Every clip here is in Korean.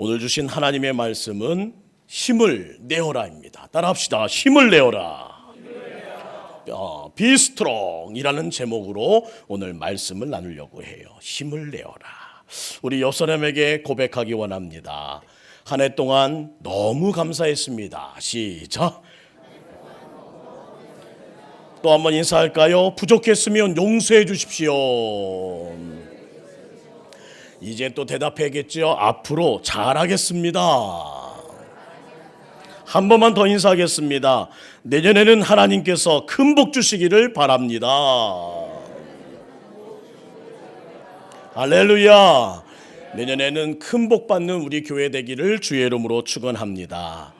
오늘 주신 하나님의 말씀은 힘을 내어라입니다. 따라합시다. 힘을 내어라. Be strong 이라는 제목으로 오늘 말씀을 나누려고 해요. 힘을 내어라. 우리 옆 사람에게 고백하기 원합니다. 한 해 동안 너무 감사했습니다. 시작. 또 한번 인사할까요? 부족했으면 용서해 주십시오. 이제 또 대답해야겠죠. 앞으로 잘하겠습니다. 한 번만 더 인사하겠습니다. 내년에는 하나님께서 큰 복 주시기를 바랍니다. 할렐루야. 내년에는 큰 복 받는 우리 교회 되기를 주의 이름으로 축원합니다.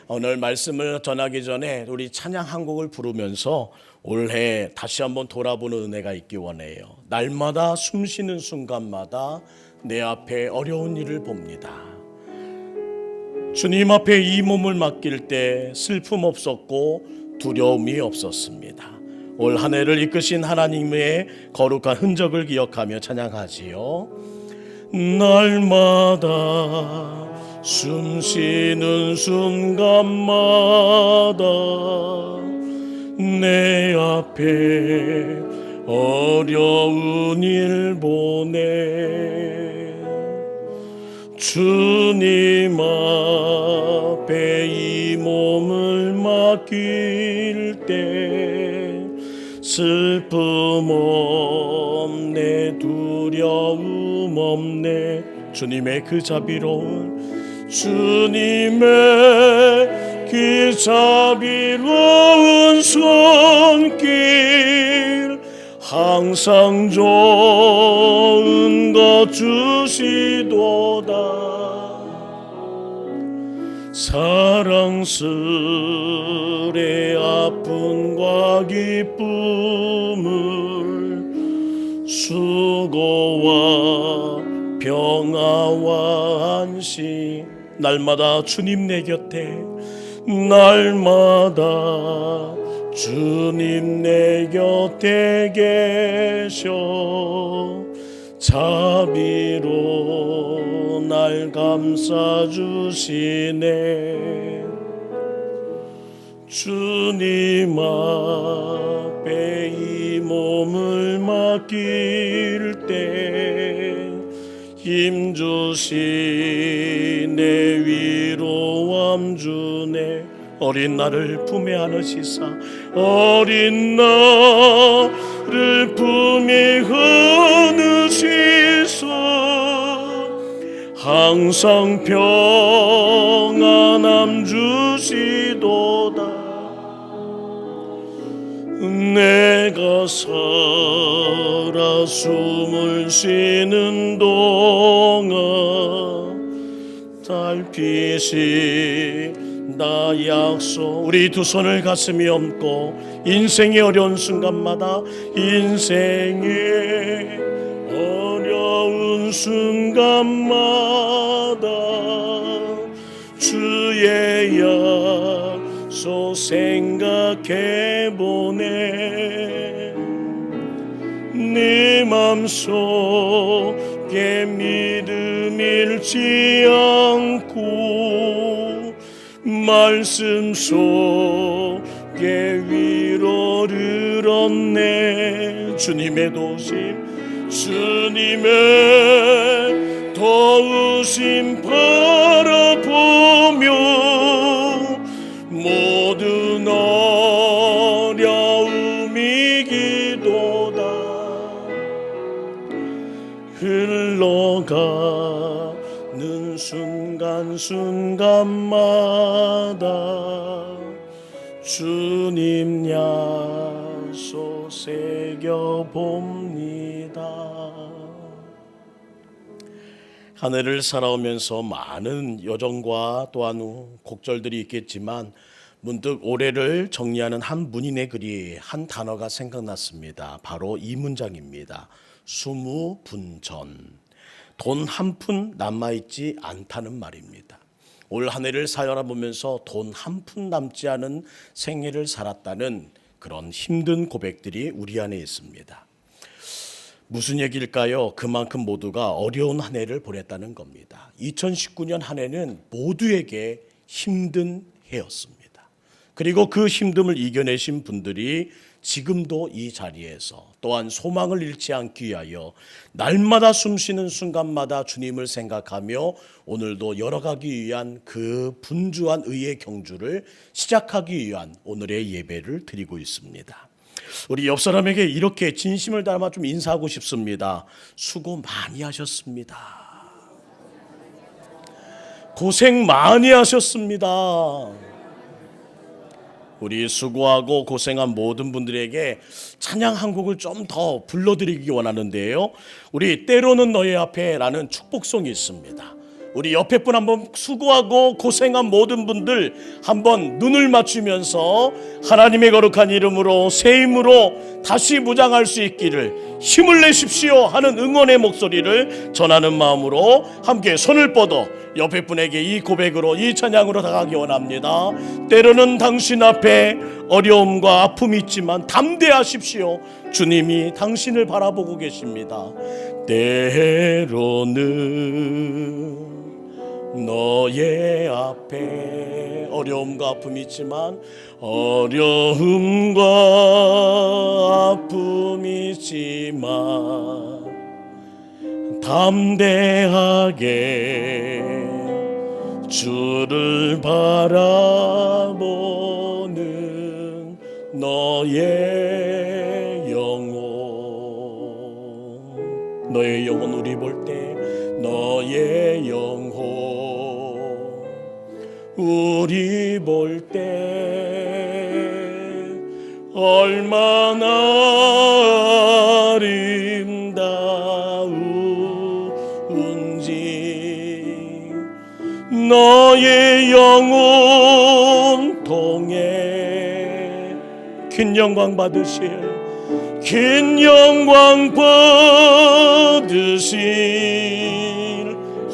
오늘 말씀을 전하기 전에 우리 찬양 한 곡을 부르면서 올해 다시 한번 돌아보는 은혜가 있기 원해요. 날마다 숨쉬는 순간마다 내 앞에 어려운 일을 봅니다. 주님 앞에 이 몸을 맡길 때 슬픔 없었고 두려움이 없었습니다. 올 한 해를 이끄신 하나님의 거룩한 흔적을 기억하며 찬양하지요. 날마다 숨쉬는 순간마다 내 앞에 어려운 일 보내 주님 앞에 이 몸을 맡길 때 슬픔 없네 두려움 없네 주님의 그 자비로운 손길 항상 좋은 것 주시도다. 사랑스레 아픔과 기쁨을 수고와 평화와 안식 날마다 주님 내 곁에 날마다 주님 내 곁에 계셔 자비로 날 감싸주시네. 주님 앞에 이 몸을 맡길 때 힘주시네 위로함 주네. 어린 나를 품에 안으시사 어린 나를 품에 안으시사 항상 평안함 주시도다. 내가 살아 숨을 쉬는 동안 달빛이 나 약속. 우리 두 손을 가슴에 얹고 인생의 어려운 순간마다 인생의 어려운 순간마다 주의 약속 생각해보네. 네 맘속에 믿음 잃지 않고 말씀 속에 위로를 얻네. 주님의 도심 주님의 도우심 바라보며 모든 어려움이 기도다. 흘러가는 순간순간마다 주님 약속 새겨봅니다. 한 해를 살아오면서 많은 여정과 또한 곡절들이 있겠지만 문득 올해를 정리하는 한 문인의 글이 한 단어가 생각났습니다. 바로 이 문장입니다. 수무분전. 돈 한 푼 남아있지 않다는 말입니다. 올 한 해를 살아보면서 돈 한 푼 남지 않은 생애를 살았다는 그런 힘든 고백들이 우리 안에 있습니다. 무슨 얘기일까요? 그만큼 모두가 어려운 한 해를 보냈다는 겁니다. 2019년 한 해는 모두에게 힘든 해였습니다. 그리고 그 힘듦을 이겨내신 분들이 지금도 이 자리에서 또한 소망을 잃지 않기 위하여 날마다 숨쉬는 순간마다 주님을 생각하며 오늘도 열어가기 위한 그 분주한 의의 경주를 시작하기 위한 오늘의 예배를 드리고 있습니다. 우리 옆 사람에게 이렇게 진심을 담아 좀 인사하고 싶습니다. 수고 많이 하셨습니다. 고생 많이 하셨습니다. 우리 수고하고 고생한 모든 분들에게 찬양 한 곡을 좀 더 불러드리기 원하는데요. 우리 때로는 너의 앞에라는 축복송이 있습니다. 우리 옆에 분 한번 수고하고 고생한 모든 분들 한번 눈을 맞추면서 하나님의 거룩한 이름으로 새 힘으로 다시 무장할 수 있기를 힘을 내십시오 하는 응원의 목소리를 전하는 마음으로 함께 손을 뻗어 옆에 분에게 이 고백으로 이 찬양으로 다가가기 원합니다. 때로는 당신 앞에 어려움과 아픔이 있지만 담대하십시오. 주님이 당신을 바라보고 계십니다. 때로는 너의 앞에 어려움과 아픔이 있지만 어려움과 아픔이 있지만 담대하게 주를 바라보는 너의 영혼 우리 볼 때 너의 영혼 우리 볼 때 얼마나 아름다운지 너의 영혼 통해 긴 영광 받으실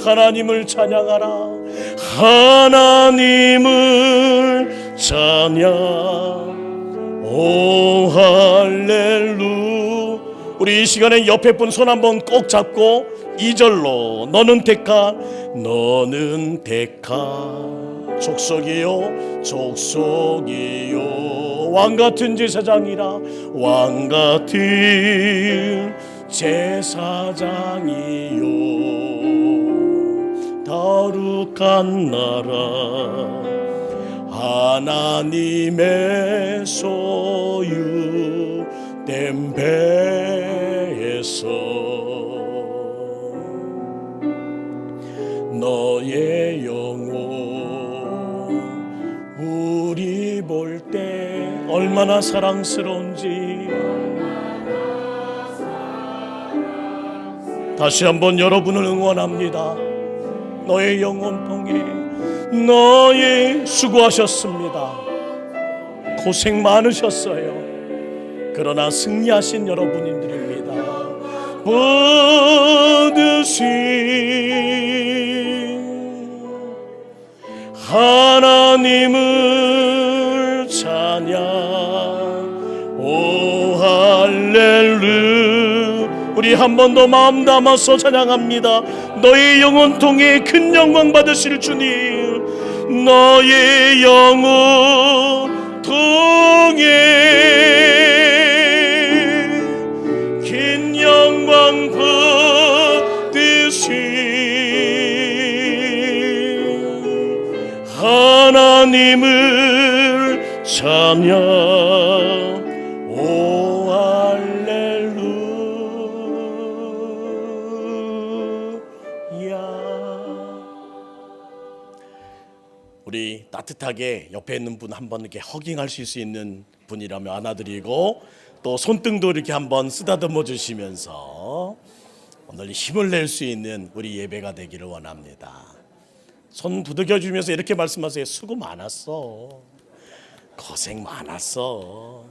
하나님을 찬양하라. 하나님을 찬양. 오 할렐루. 우리 이 시간에 옆에 분 손 한번 꼭 잡고 2절로 너는 택한 족속이요 왕같은 제사장이라 왕같은 제사장이요 거룩한 나라 하나님의 소유된 배에서 너의 영혼 우리 볼 때 얼마나 사랑스러운지 다시 한번 여러분을 응원합니다. 너의 영혼 통해 너의 수고하셨습니다. 고생 많으셨어요. 그러나 승리하신 여러분들입니다. 받으신 하나님을 찬양. 오 할렐루야. 우리 한 번 더 마음 담아서 찬양합니다. 너의 영혼 통해 큰 영광 받으실 주님 너의 영혼 통해 긴 영광 받으실 하나님을 찬양. 오 우리 따뜻하게 옆에 있는 분 한번 이렇게 허깅할 수 있는 분이라면 안아드리고 또 손등도 이렇게 한번 쓰다듬어 주시면서 오늘 힘을 낼 수 있는 우리 예배가 되기를 원합니다. 손 두들겨 주면서 이렇게 말씀하세요. 수고 많았어. 고생 많았어.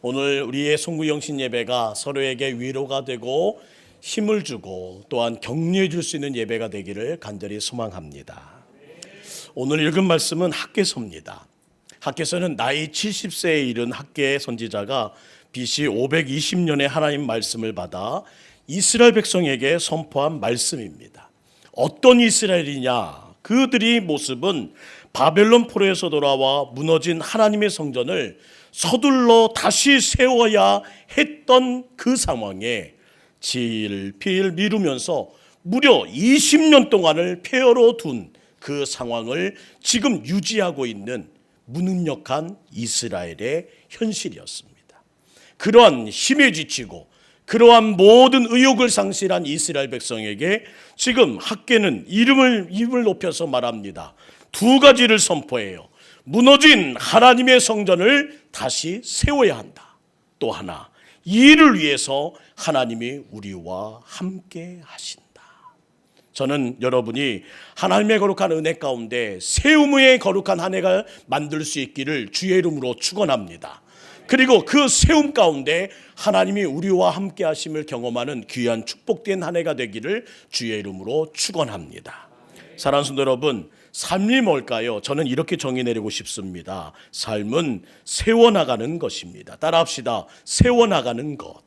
오늘 우리의 송구영신 예배가 서로에게 위로가 되고 힘을 주고 또한 격려해 줄 수 있는 예배가 되기를 간절히 소망합니다. 오늘 읽은 말씀은 학개서입니다. 학개서는 나이 70세에 이른 학개 선지자가 BC 520년에 하나님 말씀을 받아 이스라엘 백성에게 선포한 말씀입니다. 어떤 이스라엘이냐? 그들이 모습은 바벨론 포로에서 돌아와 무너진 하나님의 성전을 서둘러 다시 세워야 했던 그 상황에 질필 미루면서 무려 20년 동안을 폐허로 둔 그 상황을 지금 유지하고 있는 무능력한 이스라엘의 현실이었습니다. 그러한 힘에 지치고 그러한 모든 의욕을 상실한 이스라엘 백성에게 지금 학개는 입을 높여서 말합니다. 두 가지를 선포해요. 무너진 하나님의 성전을 다시 세워야 한다. 또 하나, 이를 위해서 하나님이 우리와 함께 하신다. 저는 여러분이 하나님의 거룩한 은혜 가운데 세움의 거룩한 한 해가 만들 수 있기를 주의 이름으로 축원합니다. 그리고 그 세움 가운데 하나님이 우리와 함께 하심을 경험하는 귀한 축복된 한 해가 되기를 주의 이름으로 축원합니다. 사랑하는 성도 여러분, 삶이 뭘까요? 저는 이렇게 정의 내리고 싶습니다. 삶은 세워나가는 것입니다. 따라합시다. 세워나가는 것.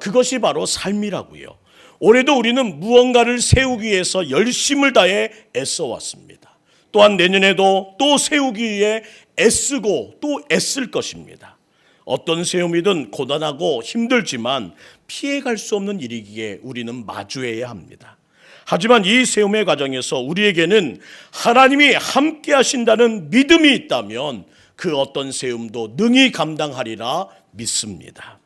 그것이 바로 삶이라고요. 올해도 우리는 무언가를 세우기 위해서 열심을 다해 애써왔습니다. 또한 내년에도 또 세우기 위해 애쓰고 또 애쓸 것입니다. 어떤 세움이든 고단하고 힘들지만 피해갈 수 없는 일이기에 우리는 마주해야 합니다. 하지만 이 세움의 과정에서 우리에게는 하나님이 함께 하신다는 믿음이 있다면 그 어떤 세움도 능히 감당하리라 믿습니다.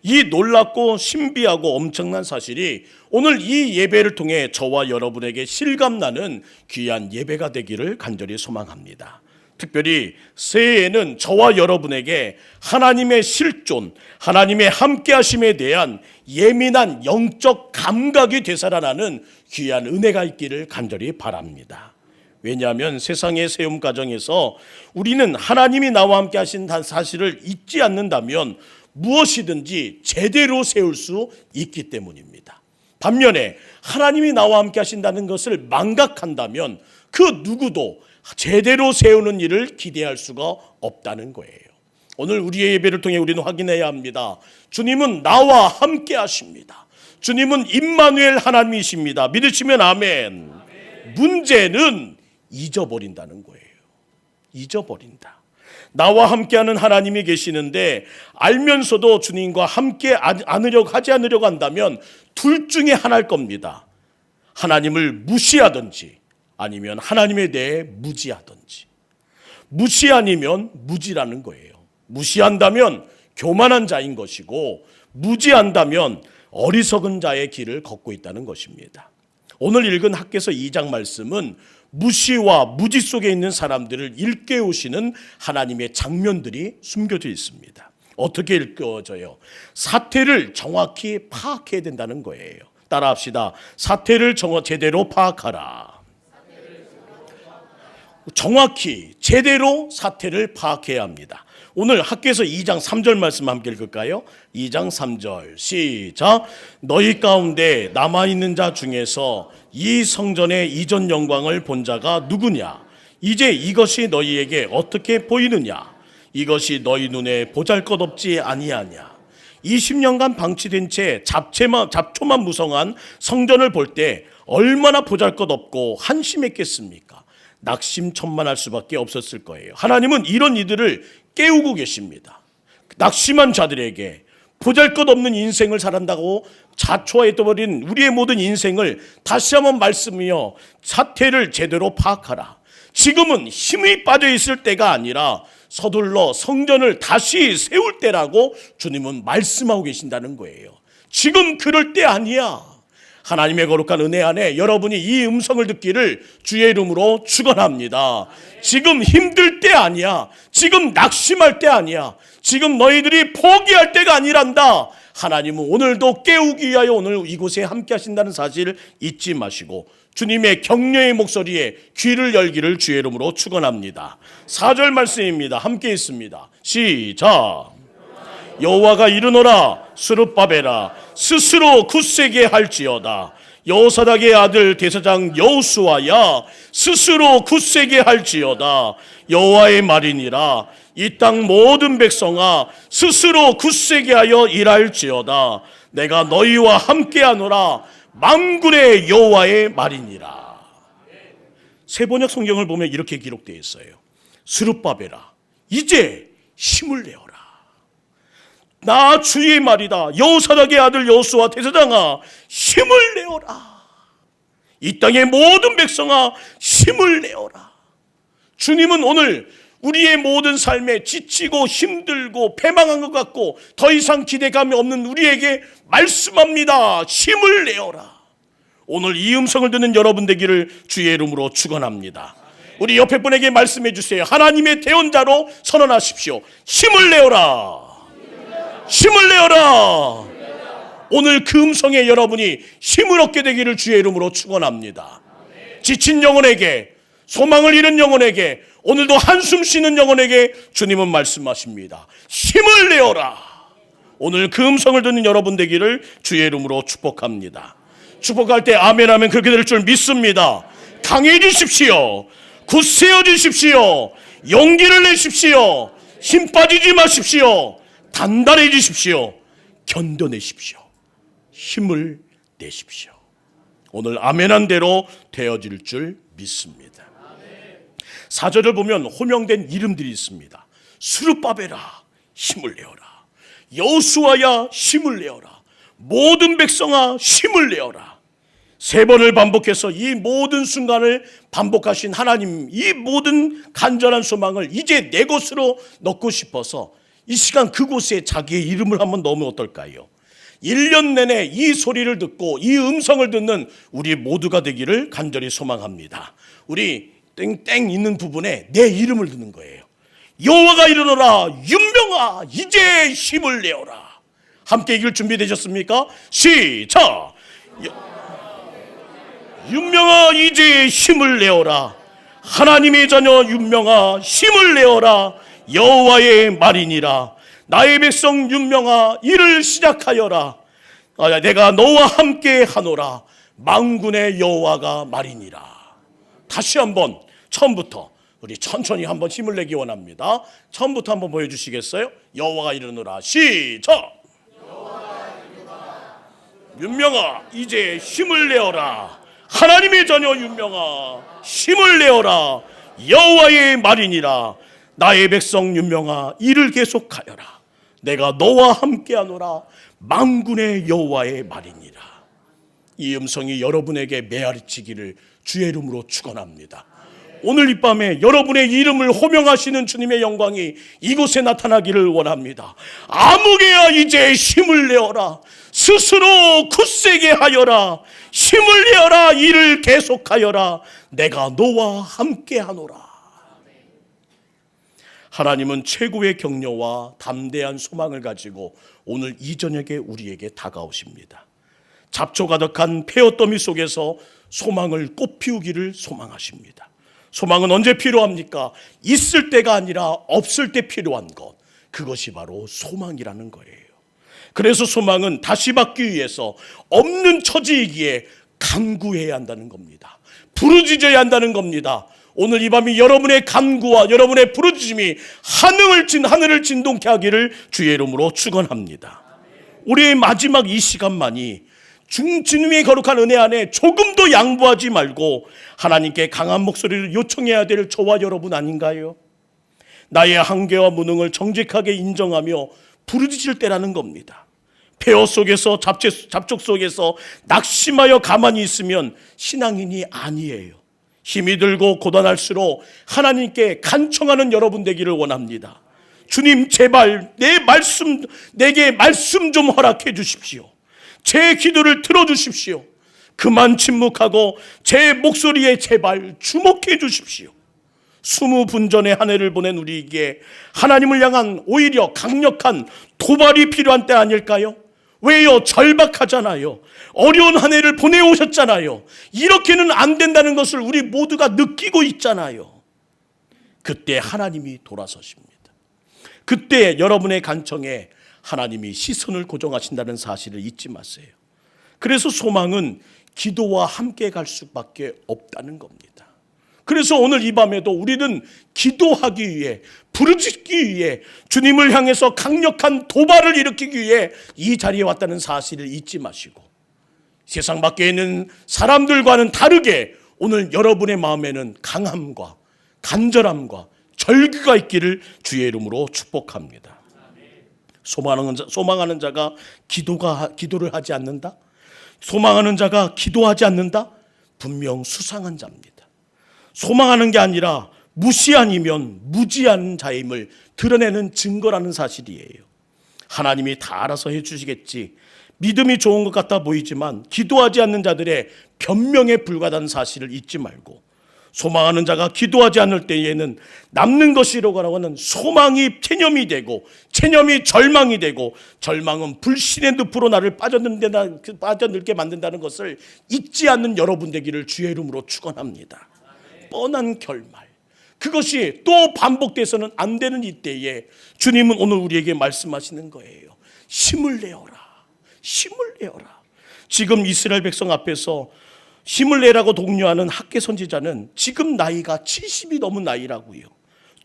이 놀랍고 신비하고 엄청난 사실이 오늘 이 예배를 통해 저와 여러분에게 실감나는 귀한 예배가 되기를 간절히 소망합니다. 특별히 새해에는 저와 여러분에게 하나님의 실존, 하나님의 함께하심에 대한 예민한 영적 감각이 되살아나는 귀한 은혜가 있기를 간절히 바랍니다. 왜냐하면 세상의 세움 과정에서 우리는 하나님이 나와 함께 하신 사실을 잊지 않는다면 무엇이든지 제대로 세울 수 있기 때문입니다. 반면에 하나님이 나와 함께 하신다는 것을 망각한다면 그 누구도 제대로 세우는 일을 기대할 수가 없다는 거예요. 오늘 우리의 예배를 통해 우리는 확인해야 합니다. 주님은 나와 함께 하십니다. 주님은 임마누엘 하나님이십니다. 믿으시면 아멘. 문제는 잊어버린다는 거예요. 잊어버린다. 나와 함께하는 하나님이 계시는데 알면서도 주님과 함께 하지 않으려고 한다면 둘 중에 하나일 겁니다. 하나님을 무시하든지 아니면 하나님에 대해 무지하든지. 무시 아니면 무지라는 거예요. 무시한다면 교만한 자인 것이고 무지한다면 어리석은 자의 길을 걷고 있다는 것입니다. 오늘 읽은 학개서 2장 말씀은 무시와 무지 속에 있는 사람들을 일깨우시는 하나님의 장면들이 숨겨져 있습니다. 어떻게 일깨워져요? 사태를 정확히 파악해야 된다는 거예요. 따라합시다. 사태를 제대로 파악하라. 정확히 제대로 사태를 파악해야 합니다. 오늘 학개서 2장 3절 말씀 함께 읽을까요? 2장 3절 시작. 너희 가운데 남아있는 자 중에서 이 성전의 이전 영광을 본 자가 누구냐? 이제 이것이 너희에게 어떻게 보이느냐? 이것이 너희 눈에 보잘것없지 아니하냐? 20년간 방치된 채 잡초만 무성한 성전을 볼 때 얼마나 보잘것없고 한심했겠습니까? 낙심천만할 수밖에 없었을 거예요. 하나님은 이런 이들을 깨우고 계십니다. 낙심한 자들에게 보잘것없는 인생을 살았다고 자초해버린 우리의 모든 인생을 다시 한번 말씀이요, 사태를 제대로 파악하라. 지금은 힘이 빠져 있을 때가 아니라 서둘러 성전을 다시 세울 때라고 주님은 말씀하고 계신다는 거예요. 지금 그럴 때 아니야. 하나님의 거룩한 은혜 안에 여러분이 이 음성을 듣기를 주의 이름으로 축원합니다. 지금 힘들 때 아니야. 지금 낙심할 때 아니야. 지금 너희들이 포기할 때가 아니란다. 하나님은 오늘도 깨우기 위하여 오늘 이곳에 함께 하신다는 사실을 잊지 마시고 주님의 격려의 목소리에 귀를 열기를 주의 이름으로 축원합니다. 4절 말씀입니다. 함께 있습니다. 시작. 여호와가 이르노라 스룹바벨아 스스로 굳세게 할지어다. 여호사닥의 아들 대사장 여호수아야 스스로 굳세게 할지어다. 여호와의 말이니라. 이 땅 모든 백성아 스스로 굳세게 하여 일할지어다. 내가 너희와 함께하노라. 만군의 여호와의 말이니라. 세번역 성경을 보면 이렇게 기록되어 있어요. 스룹바벨아, 이제 힘을 내어라. 나 주의 말이다. 여호사닥의 아들 여호수아 대제사장아, 힘을 내어라. 이 땅의 모든 백성아, 힘을 내어라. 주님은 오늘 우리의 모든 삶에 지치고 힘들고 패망한 것 같고 더 이상 기대감이 없는 우리에게 말씀합니다. 힘을 내어라. 오늘 이 음성을 듣는 여러분 되기를 주의 이름으로 축원합니다. 우리 옆에 분에게 말씀해 주세요. 하나님의 대언자로 선언하십시오. 힘을 내어라. 힘을 내어라. 오늘 그 음성에 여러분이 힘을 얻게 되기를 주의 이름으로 축원합니다. 지친 영혼에게, 소망을 잃은 영혼에게, 오늘도 한숨 쉬는 영혼에게 주님은 말씀하십니다. 힘을 내어라. 오늘 그 음성을 듣는 여러분 되기를 주의 이름으로 축복합니다. 축복할 때 아멘 하면 그렇게 될 줄 믿습니다. 강해지십시오. 굳세어지십시오. 용기를 내십시오. 힘 빠지지 마십시오. 단단해지십시오. 견뎌내십시오. 힘을 내십시오. 오늘 아멘한 대로 되어질 줄 믿습니다. 4절을 보면 호명된 이름들이 있습니다. 스룹바벨아, 힘을 내어라. 여호수아야, 힘을 내어라. 모든 백성아, 힘을 내어라. 3번을 반복해서 이 모든 순간을 반복하신 하나님, 이 모든 간절한 소망을 이제 내 것으로 넣고 싶어서 이 시간 그곳에 자기의 이름을 한번 넣으면 어떨까요? 1년 내내 이 소리를 듣고 이 음성을 듣는 우리 모두가 되기를 간절히 소망합니다. 우리 땡땡 있는 부분에 내 이름을 듣는 거예요. 여호와가 이르노라, 윤명아, 이제 힘을 내어라. 함께 이길 준비되셨습니까? 시작. 윤명아, 이제 힘을 내어라. 하나님의 자녀 윤명아, 힘을 내어라. 여호와의 말이니라. 나의 백성 윤명아, 일을 시작하여라. 내가 너와 함께 하노라. 만군의 여호와가 말이니라. 다시 한번 처음부터 우리 천천히 한번 힘을 내기 원합니다. 처음부터 한번 보여주시겠어요? 여호와가 이르노라. 시작. 윤명아, 이제 힘을 내어라. 하나님의 자녀 윤명아, 힘을 내어라. 여호와의 말이니라. 나의 백성 윤명아, 일을 계속하여라. 내가 너와 함께하노라. 만군의 여호와의 말이니라. 이 음성이 여러분에게 메아리치기를 주의 이름으로 축원합니다. 오늘 이 밤에 여러분의 이름을 호명하시는 주님의 영광이 이곳에 나타나기를 원합니다. 아무개야, 이제 힘을 내어라. 스스로 굳세게 하여라. 힘을 내어라. 일을 계속하여라. 내가 너와 함께하노라. 하나님은 최고의 격려와 담대한 소망을 가지고 오늘 이 저녁에 우리에게 다가오십니다. 잡초 가득한 폐어더미 속에서 소망을 꽃피우기를 소망하십니다. 소망은 언제 필요합니까? 있을 때가 아니라 없을 때 필요한 것, 그것이 바로 소망이라는 거예요. 그래서 소망은 다시 받기 위해서 없는 처지이기에 간구해야 한다는 겁니다. 부르짖어야 한다는 겁니다. 오늘 이 밤이 여러분의 간구와 여러분의 부르짖음이 하늘을 진동케 하기를 주의 이름으로 축원합니다. 우리의 마지막 이 시간만이 주님의 거룩한 은혜 안에 조금도 양보하지 말고 하나님께 강한 목소리를 요청해야 될 저와 여러분 아닌가요? 나의 한계와 무능을 정직하게 인정하며 부르짖을 때라는 겁니다. 폐허 속에서 잡촉 속에서 낙심하여 가만히 있으면 신앙인이 아니에요. 힘이 들고 고단할수록 하나님께 간청하는 여러분 되기를 원합니다. 주님, 제발 내게 말씀 좀 허락해 주십시오. 제 기도를 들어주십시오. 그만 침묵하고 제 목소리에 제발 주목해 주십시오. 20분전의 한 해를 보낸 우리에게 하나님을 향한 오히려 강력한 도발이 필요한 때 아닐까요? 왜요? 절박하잖아요. 어려운 한 해를 보내오셨잖아요. 이렇게는 안 된다는 것을 우리 모두가 느끼고 있잖아요. 그때 하나님이 돌아서십니다. 그때 여러분의 간청에 하나님이 시선을 고정하신다는 사실을 잊지 마세요. 그래서 소망은 기도와 함께 갈 수밖에 없다는 겁니다. 그래서 오늘 이 밤에도 우리는 기도하기 위해, 부르짖기 위해, 주님을 향해서 강력한 도발을 일으키기 위해 이 자리에 왔다는 사실을 잊지 마시고, 세상 밖에 있는 사람들과는 다르게 오늘 여러분의 마음에는 강함과 간절함과 절규가 있기를 주의 이름으로 축복합니다. 소망하는 자가 기도를 하지 않는다? 소망하는 자가 기도하지 않는다? 분명 수상한 자입니다. 소망하는 게 아니라 무시 아니면 무지한 자임을 드러내는 증거라는 사실이에요. 하나님이 다 알아서 해주시겠지, 믿음이 좋은 것 같아 보이지만 기도하지 않는 자들의 변명에 불과하다는 사실을 잊지 말고, 소망하는 자가 기도하지 않을 때에는 남는 것이라고 하는 소망이 체념이 되고, 체념이 절망이 되고, 절망은 불신의 늪으로 나를 빠져들게 만든다는 것을 잊지 않는 여러분 되기를 주의 이름으로 축원합니다. 뻔한 결말, 그것이 또 반복돼서는 안 되는 이때에 주님은 오늘 우리에게 말씀하시는 거예요. 힘을 내어라, 힘을 내어라. 지금 이스라엘 백성 앞에서 힘을 내라고 독려하는 학개 선지자는 지금 나이가 70이 넘은 나이라고요.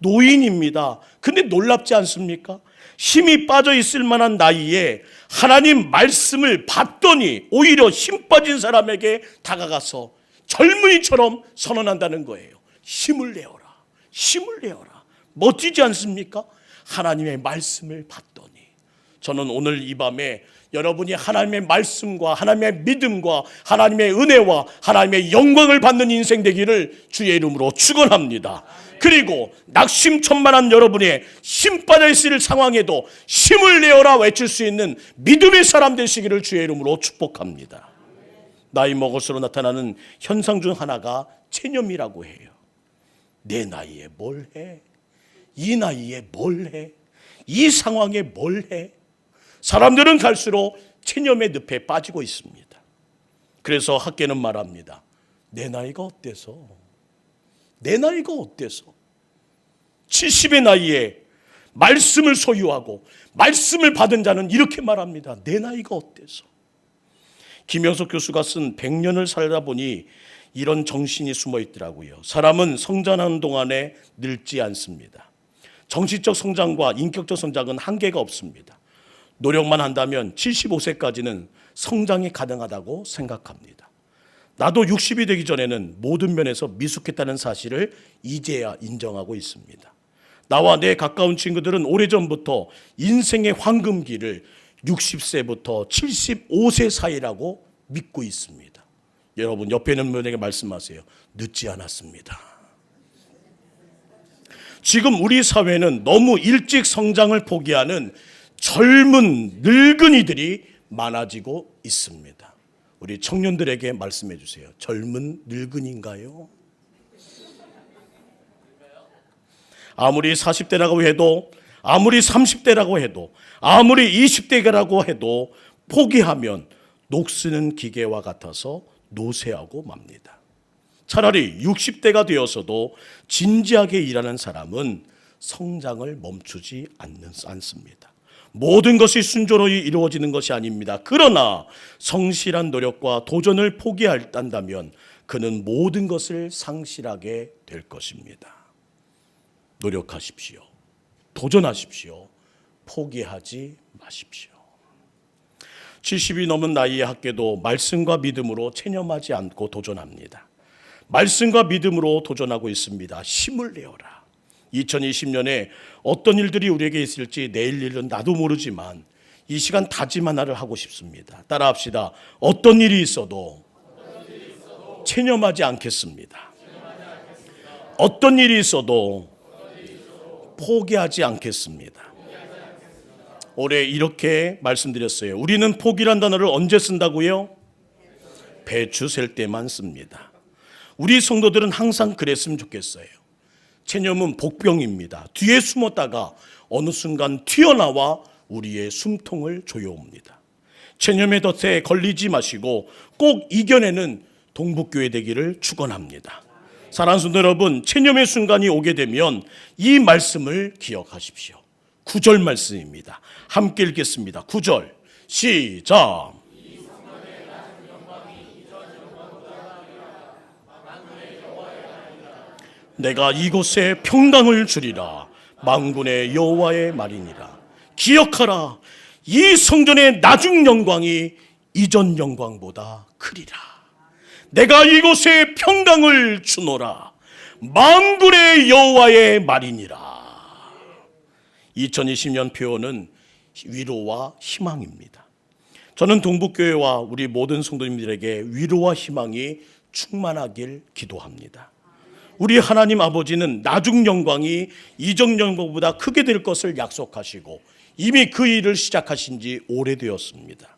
노인입니다. 근데 놀랍지 않습니까? 힘이 빠져 있을 만한 나이에 하나님 말씀을 받더니 오히려 힘 빠진 사람에게 다가가서 젊은이처럼 선언한다는 거예요. 힘을 내어라, 힘을 내어라. 멋지지 않습니까? 하나님의 말씀을 받더니. 저는 오늘 이 밤에 여러분이 하나님의 말씀과 하나님의 믿음과 하나님의 은혜와 하나님의 영광을 받는 인생 되기를 주의 이름으로 축원합니다. 그리고 낙심천만한 여러분의 힘 빠져 있을 상황에도 힘을 내어라 외칠 수 있는 믿음의 사람 되시기를 주의 이름으로 축복합니다. 나이 먹을수록 나타나는 현상 중 하나가 체념이라고 해요. 내 나이에 뭘 해? 이 나이에 뭘 해? 이 상황에 뭘 해? 사람들은 갈수록 체념의 늪에 빠지고 있습니다. 그래서 학계는 말합니다. 내 나이가 어때서? 내 나이가 어때서? 70의 나이에 말씀을 소유하고 말씀을 받은 자는 이렇게 말합니다. 내 나이가 어때서? 김영석 교수가 쓴 100년을 살다 보니 이런 정신이 숨어 있더라고요. 사람은 성장하는 동안에 늙지 않습니다. 정신적 성장과 인격적 성장은 한계가 없습니다. 노력만 한다면 75세까지는 성장이 가능하다고 생각합니다. 나도 60이 되기 전에는 모든 면에서 미숙했다는 사실을 이제야 인정하고 있습니다. 나와 내 가까운 친구들은 오래전부터 인생의 황금기를 60세부터 75세 사이라고 믿고 있습니다. 여러분 옆에 있는 분에게 말씀하세요. 늦지 않았습니다. 지금 우리 사회는 너무 일찍 성장을 포기하는 젊은 늙은이들이 많아지고 있습니다. 우리 청년들에게 말씀해 주세요. 젊은 늙은인가요? 아무리 40대라고 해도, 아무리 30대라고 해도, 아무리 20대라고 해도 포기하면 녹쓰는 기계와 같아서 노쇠하고 맙니다. 차라리 60대가 되어서도 진지하게 일하는 사람은 성장을 멈추지 않습니다. 모든 것이 순조로이 이루어지는 것이 아닙니다. 그러나 성실한 노력과 도전을 포기한다면 그는 모든 것을 상실하게 될 것입니다. 노력하십시오. 도전하십시오. 포기하지 마십시오. 70이 넘은 나이의 학계도 말씀과 믿음으로 체념하지 않고 도전합니다. 말씀과 믿음으로 도전하고 있습니다. 힘을 내어라. 2020년에 어떤 일들이 우리에게 있을지 내일 일은 나도 모르지만 이 시간 다짐 하나를 하고 싶습니다. 따라합시다. 어떤 일이 있어도 체념하지 않겠습니다. 어떤 일이 있어도 포기하지 않겠습니다. 올해 이렇게 말씀드렸어요. 우리는 포기란 단어를 언제 쓴다고요? 배추 셀 때만 씁니다. 우리 성도들은 항상 그랬으면 좋겠어요. 체념은 복병입니다. 뒤에 숨었다가 어느 순간 튀어나와 우리의 숨통을 조여옵니다. 체념의 덫에 걸리지 마시고 꼭 이겨내는 동북교회 되기를 축원합니다. 사랑하는 성도 여러분, 체념의 순간이 오게 되면 이 말씀을 기억하십시오. 9절 말씀입니다. 함께 읽겠습니다. 9절 시작. 내가 이곳에 평강을 주리라. 만군의 여호와의 말이니라. 기억하라. 이 성전의 나중 영광이 이전 영광보다 크리라. 내가 이곳에 평강을 주노라. 만군의 여호와의 말이니라. 2020년 표어는 위로와 희망입니다. 저는 동북교회와 우리 모든 성도님들에게 위로와 희망이 충만하길 기도합니다. 우리 하나님 아버지는 나중 영광이 이전 영광보다 크게 될 것을 약속하시고 이미 그 일을 시작하신 지 오래되었습니다.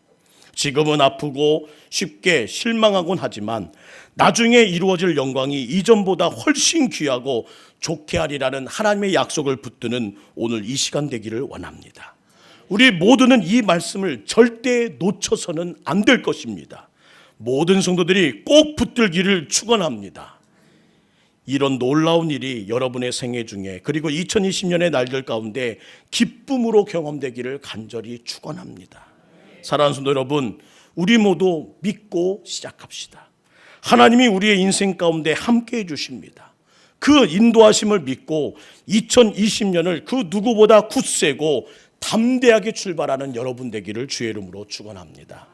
지금은 아프고 쉽게 실망하곤 하지만 나중에 이루어질 영광이 이전보다 훨씬 귀하고 좋게 하리라는 하나님의 약속을 붙드는 오늘 이 시간 되기를 원합니다. 우리 모두는 이 말씀을 절대 놓쳐서는 안 될 것입니다. 모든 성도들이 꼭 붙들기를 축원합니다. 이런 놀라운 일이 여러분의 생애 중에 그리고 2020년의 날들 가운데 기쁨으로 경험되기를 간절히 축원합니다. 사랑하는 성도 여러분, 우리 모두 믿고 시작합시다. 하나님이 우리의 인생 가운데 함께해 주십니다. 그 인도하심을 믿고 2020년을 그 누구보다 굳세고 담대하게 출발하는 여러분 되기를 주의 이름으로 축원합니다.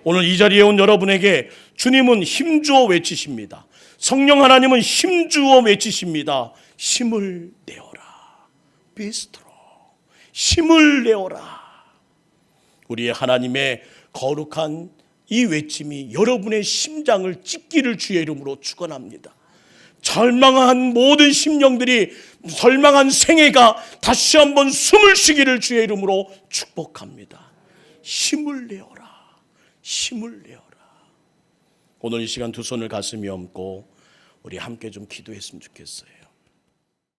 오늘 이 자리에 온 여러분에게 주님은 힘주어 외치십니다. 성령 하나님은 힘주어 외치십니다. 힘을 내어라. 비스트로. 힘을 내어라. 우리의 하나님의 거룩한 이 외침이 여러분의 심장을 찢기를 주의 이름으로 축원합니다. 절망한 모든 심령들이 절망한 생애가 다시 한번 숨을 쉬기를 주의 이름으로 축복합니다. 힘을 내어라. 힘을 내어라. 오늘 이 시간 두 손을 가슴에 얹고 우리 함께 좀 기도했으면 좋겠어요.